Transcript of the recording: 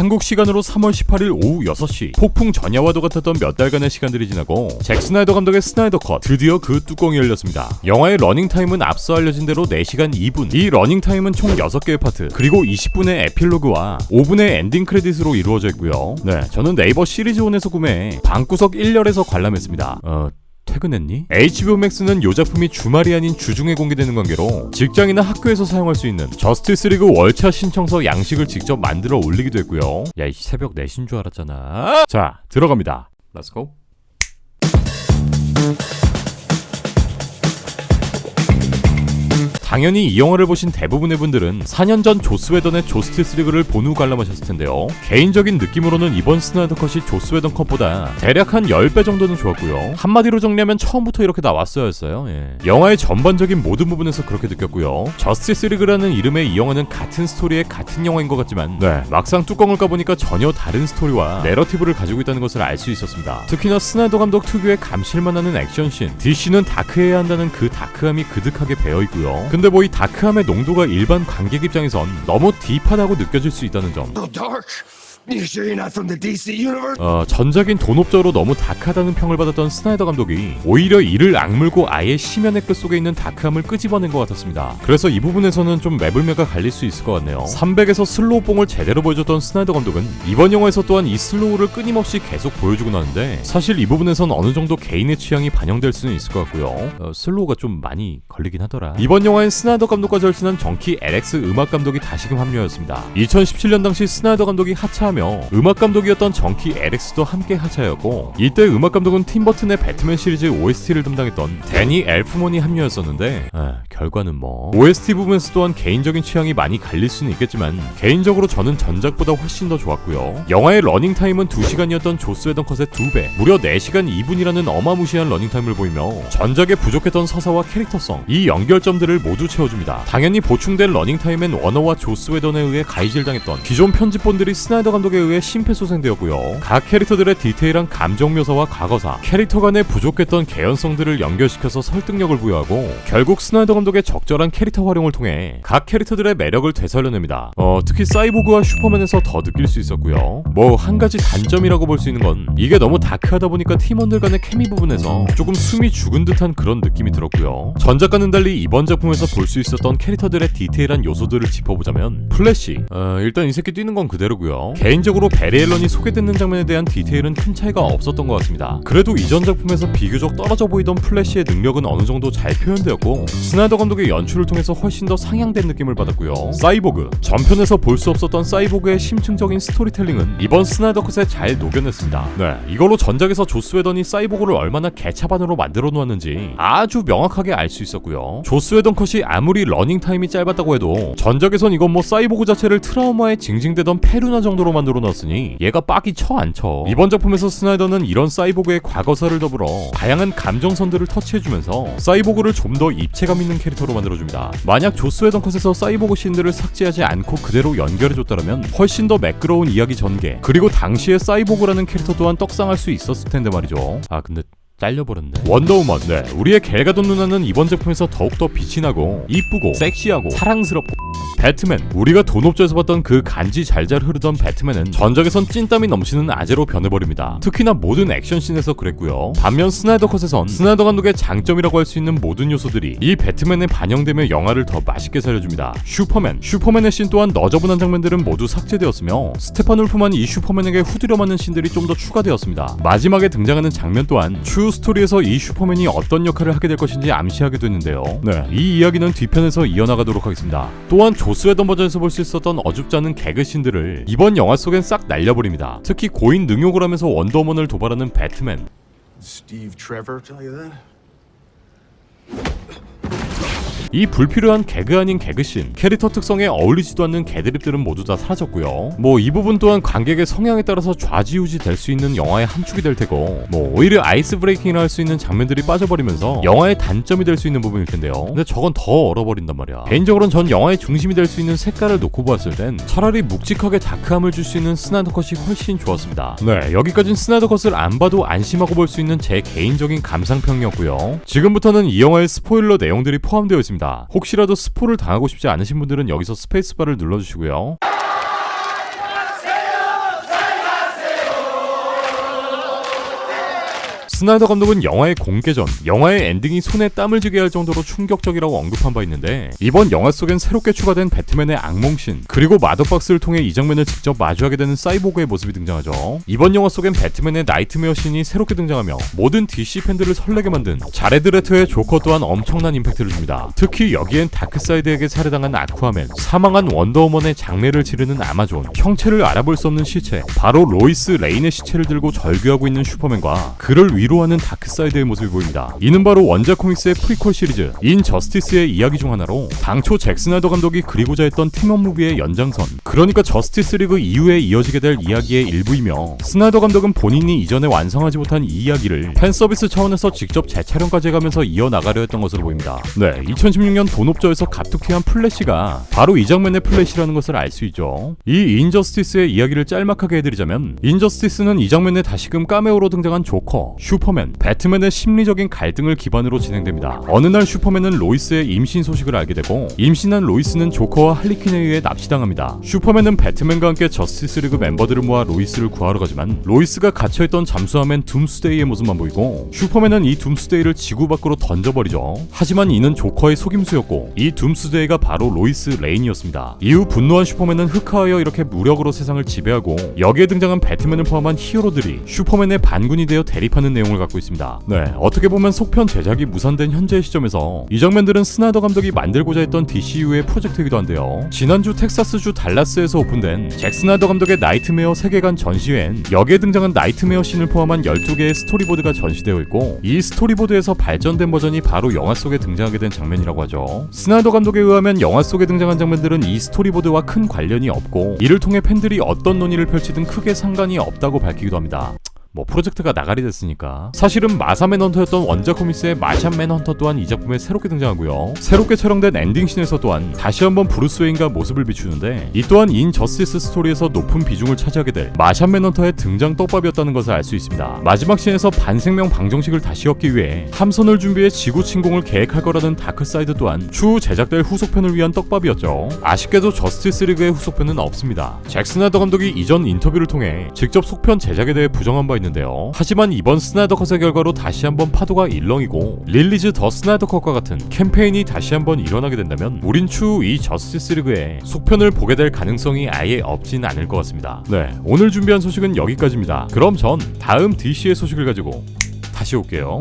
한국 시간으로 3월 18일 오후 6시 폭풍 전야와도 같았던 몇 달간의 시간들이 지나고 잭 스나이더 감독의 스나이더 컷 드디어 그 뚜껑이 열렸습니다. 영화의 러닝타임은 앞서 알려진 대로 4시간 2분. 이 러닝타임은 총 6개의 파트 그리고 20분의 에필로그와 5분의 엔딩 크레딧으로 이루어져 있고요. 네, 저는 네이버 시리즈온에서 구매해 방구석 1열에서 관람했습니다. 퇴근했니? HBO Max는 요 작품이 주말이 아닌 주중에 공개되는 관계로 직장이나 학교에서 사용할 수 있는 저스티스 리그 월차 신청서 양식을 직접 만들어 올리기도 했고요. 야, 이 새벽 4시인 줄 알았잖아. 자, 들어갑니다. Let's go. 당연히 이 영화를 보신 대부분의 분들은 4년 전 조스 웨던의 저스티스 리그를 본 후 관람하셨을 텐데요. 개인적인 느낌으로는 이번 스나이더 컷이 조스 웨던 컷보다 대략 한 10배 정도는 좋았고요. 한마디로 정리하면 처음부터 이렇게 나왔어야 했어요. 영화의 전반적인 모든 부분에서 그렇게 느꼈고요. 저스티스 리그라는 이름의 이 영화는 같은 스토리의 같은 영화인 것 같지만 막상 뚜껑을 까보니까 전혀 다른 스토리와 내러티브를 가지고 있다는 것을 알 수 있었습니다. 특히나 스나이더 감독 특유의 감실만 하는 액션씬, DC는 다크해야 한다는 그 다크함이 그득하게 배어있고요. 근데 뭐 이 다크함의 농도가 일반 관객 입장에선 너무 딥하다고 느껴질 수 있다는 점. 전작인 돈옵저로 너무 다크하다는 평을 받았던 스나이더 감독이 오히려 이를 악물고 아예 심연의 끝 속에 있는 다크함을 끄집어낸 것 같았습니다. 그래서 이 부분에서는 좀 매불매가 갈릴 수 있을 것 같네요. 300에서 슬로우 뽕을 제대로 보여줬던 스나이더 감독은 이번 영화에서 또한 이 슬로우를 끊임없이 계속 보여주곤 하는데 사실 이 부분에선 어느 정도 개인의 취향이 반영될 수는 있을 것 같고요. 슬로우가 좀 많이 걸리긴 하더라. 이번 영화엔 스나이더 감독과 절친한 정키 LX 음악 감독이 다시금 합류하였습니다. 2017년 당시 스나이더 감독이 하차 음악 감독이었던 정키 LX도 함께 하차였고 이때 음악 감독은 팀 버튼의 배트맨 시리즈 OST를 담당했던 데니 엘프먼이 합류했었는데 결과는 뭐 OST 부분에서 또한 개인적인 취향이 많이 갈릴 수는 있겠지만 개인적으로 저는 전작보다 훨씬 더 좋았고요. 영화의 러닝타임은 2시간이었던 조스 웨던 컷의 2배 무려 4시간 2분이라는 어마무시한 러닝타임을 보이며 전작에 부족했던 서사와 캐릭터성 이 연결점들을 모두 채워줍니다. 당연히 보충된 러닝타임엔 워너와 조스 웨던에 의해 가이질당했던 기존 편집본들이 스나이더 감독에 의해 심폐소생되었고요. 각 캐릭터들의 디테일한 감정 묘사와 과거사, 캐릭터 간의 부족했던 개연성들을 연결시켜서 설득력을 부여하고 결국 스나이더 감독의 적절한 캐릭터 활용을 통해 각 캐릭터들의 매력을 되살려냅니다. 특히 사이보그와 슈퍼맨에서 더 느낄 수 있었고요. 뭐 한 가지 단점이라고 볼 수 있는 건 이게 너무 다크하다 보니까 팀원들 간의 케미 부분에서 조금 숨이 죽은 듯한 그런 느낌이 들었고요. 전작과는 달리 이번 작품에서 볼 수 있었던 캐릭터들의 디테일한 요소들을 짚어보자면 플래시, 일단 이 새끼 뛰는 건 그대로고요. 개인적으로 베리 앨런이 소개되는 장면에 대한 디테일은 큰 차이가 없었던 것 같습니다. 그래도 이전 작품에서 비교적 떨어져 보이던 플래시의 능력은 어느 정도 잘 표현되었고 스나이더 감독의 연출을 통해서 훨씬 더 상향된 느낌을 받았고요. 사이보그, 전편에서 볼 수 없었던 사이보그의 심층적인 스토리텔링은 이번 스나이더 컷에 잘 녹여냈습니다. 이걸로 전작에서 조스 웨던이 사이보그를 얼마나 개차반으로 만들어 놓았는지 아주 명확하게 알 수 있었고요. 조스 웨던 컷이 아무리 러닝타임이 짧았다고 해도 전작에선 이건 뭐 사이보그 자체를 트라우마에 징징대던 페루나 정도로 만들어 놨으니 얘가 빡이 쳐 안 쳐. 이번 작품에서 스나이더는 이런 사이보그의 과거사를 더불어 다양한 감정선들을 터치해주면서 사이보그를 좀 더 입체감 있는 캐릭터로 만들어줍니다. 만약 조스 웨던 컷에서 사이보그 씬들을 삭제하지 않고 그대로 연결해줬다면 훨씬 더 매끄러운 이야기 전개 그리고 당시의 사이보그라는 캐릭터 또한 떡상할 수 있었을 텐데 말이죠. 근데 잘려버렸네. 원더우먼, 우리의 갤가돈 누나는 이번 작품에서 더욱더 빛이 나고 이쁘고 섹시하고 사랑스럽고 배트맨, 우리가 돈옵저에서 봤던 그 간지 잘잘 흐르던 배트맨은 전작에선 찐땀이 넘치는 아재로 변해버립니다. 특히나 모든 액션씬에서 그랬고요. 반면 스나이더 컷에선 스나이더 감독의 장점이라고 할 수 있는 모든 요소들이 이 배트맨에 반영되며 영화를 더 맛있게 살려줍니다. 슈퍼맨의 씬 또한 너저분한 장면들은 모두 삭제되었으며 스테판 울프만이 이 슈퍼맨에게 후드려 맞는 씬들이 좀 더 추가되었습니다. 마지막에 등장하는 장면 또한 트루 스토리에서 이 슈퍼맨이 어떤 역할을 하게 될 것인지 암시하게 됐는데요. 이 이야기는 뒤편에서 이어나가도록 하겠습니다. 또한 조스 웨던 버전에서 볼 수 있었던 어줍지 않은 개그씬들을 이번 영화 속엔 싹 날려버립니다. 특히 고인 능욕을 하면서 원더우먼을 도발하는 배트맨. Steve Trevor tell you that? 이 불필요한 개그 아닌 개그씬, 캐릭터 특성에 어울리지도 않는 개드립들은 모두 다 사라졌고요. 뭐 이 부분 또한 관객의 성향에 따라서 좌지우지 될 수 있는 영화의 한 축이 될 테고 뭐 오히려 아이스 브레이킹을 할 수 있는 장면들이 빠져버리면서 영화의 단점이 될 수 있는 부분일 텐데요. 근데 저건 더 얼어버린단 말이야. 개인적으로는 전 영화의 중심이 될 수 있는 색깔을 놓고 보았을 땐 차라리 묵직하게 다크함을 줄 수 있는 스나이더 컷이 훨씬 좋았습니다. 여기까진 스나이더 컷을 안 봐도 안심하고 볼 수 있는 제 개인적인 감상평이었고요. 지금부터는 이 영화의 스포일러 내용들이 포함되어 있습니다. 혹시라도 스포를 당하고 싶지 않으신 분들은 여기서 스페이스바를 눌러주시고요. 스나이더 감독은 영화의 공개 전 영화의 엔딩이 손에 땀을 쥐게 할 정도로 충격적이라고 언급한 바 있는데, 이번 영화 속엔 새롭게 추가된 배트맨의 악몽신, 그리고 마더박스를 통해 이 장면을 직접 마주하게 되는 사이보그의 모습이 등장하죠. 이번 영화 속엔 배트맨의 나이트메어 씬이 새롭게 등장하며 모든 DC 팬들을 설레게 만든 자레드 레토의 조커 또한 엄청난 임팩트를 줍니다. 특히 여기엔 다크사이드에게 살해당한 아쿠아맨, 사망한 원더우먼의 장례를 치르는 아마존, 형체를 알아볼 수 없는 시체, 바로 로이스 레인의 시체를 들고 절규하고 있는 슈퍼맨과 그를 위로하는 다크사이드의 모습이 보입니다. 이는 바로 원작 코믹스의 프리퀄 시리즈 인 저스티스의 이야기 중 하나로 당초 잭 스나이더 감독이 그리고자 했던 팀업 무비의 연장선, 그러니까 저스티스 리그 이후에 이어지게 될 이야기의 일부이며, 스나이더 감독은 본인이 이전에 완성하지 못한 이 이야기를 팬서비스 차원에서 직접 재촬영까지 해가면서 이어나가려 했던 것으로 보입니다. 네, 2016년 돈옵저에서 갑툭튀한 플래시가 바로 이 장면의 플래시라는 것을 알 수 있죠. 이 인저스티스의 이야기를 짤막하게 해드리자면, 인저스티스는 이 장면에 다시금 카메오로 등장한 조커, 슈퍼맨, 배트맨의 심리적인 갈등을 기반으로 진행됩니다. 어느 날 슈퍼맨은 로이스의 임신 소식을 알게 되고, 임신한 로이스는 조커와 할리퀸에 의해 납치당합니다. 슈퍼맨은 배트맨과 함께 저스티스 리그 멤버들을 모아 로이스를 구하러 가지만 로이스가 갇혀있던 잠수함엔 둠스데이의 모습만 보이고, 슈퍼맨은 이 둠스데이를 지구 밖으로 던져버리죠. 하지만 이는 조커의 속임수였고, 이 둠스데이가 바로 로이스 레인이었습니다. 이후 분노한 슈퍼맨은 흑화하여 이렇게 무력으로 세상을 지배하고, 여기에 등장한 배트맨을 포함한 히어로들이 슈퍼맨의 반군이 되어 대립하는 내용을 갖고 있습니다. 네, 어떻게 보면 속편 제작이 무산된 현재의 시점에서 이 장면들은 스나이더 감독이 만들고자 했던 DCU의 프로젝트이기도 한데요. 지난주 텍사스주 달라스에서 오픈된 잭 스나이더 감독의 나이트메어 세계관 전시회엔 여기에 등장한 나이트메어 씬을 포함한 12개의 스토리보드가 전시되어 있고, 이 스토리보드에서 발전된 버전이 바로 영화 속에 등장하게 된 장면이라고 하죠. 스나이더 감독에 의하면 영화 속에 등장한 장면들은 이 스토리보드와 큰 관련이 없고, 이를 통해 팬들이 어떤 논의를 펼치든 크게 상관이 없다고 밝히기도 합니다. 뭐 프로젝트가 나가리 됐으니까. 사실은 마사 맨헌터였던 원작 코믹스의 마샷 맨헌터 또한 이 작품에 새롭게 등장하고요. 새롭게 촬영된 엔딩씬에서 또한 다시 한번 브루스 웨인과 모습을 비추는데, 이 또한 인 저스티스 스토리에서 높은 비중을 차지하게 될 마샷 맨헌터의 등장 떡밥이었다는 것을 알 수 있습니다. 마지막 씬에서 반생명 방정식을 다시 얻기 위해 함선을 준비해 지구 침공을 계획할 거라는 다크사이드 또한 추후 제작될 후속편을 위한 떡밥이었죠. 아쉽게도 저스티스 리그의 후속편은 없습니다. 잭 스나이더 감독이 이전 인터뷰를 통해 직접 속편 제작에 대해 부정한 바 있는데요. 하지만 이번 스나이더 컷의 결과로 다시 한번 파도가 일렁이고 릴리즈 더 스나이더 컷과 같은 캠페인이 다시 한번 일어나게 된다면 우린 추후 이 저스티스 리그의 속편을 보게 될 가능성이 아예 없진 않을 것 같습니다. 네, 오늘 준비한 소식은 여기까지입니다. 그럼 전 다음 DC의 소식을 가지고 다시 올게요.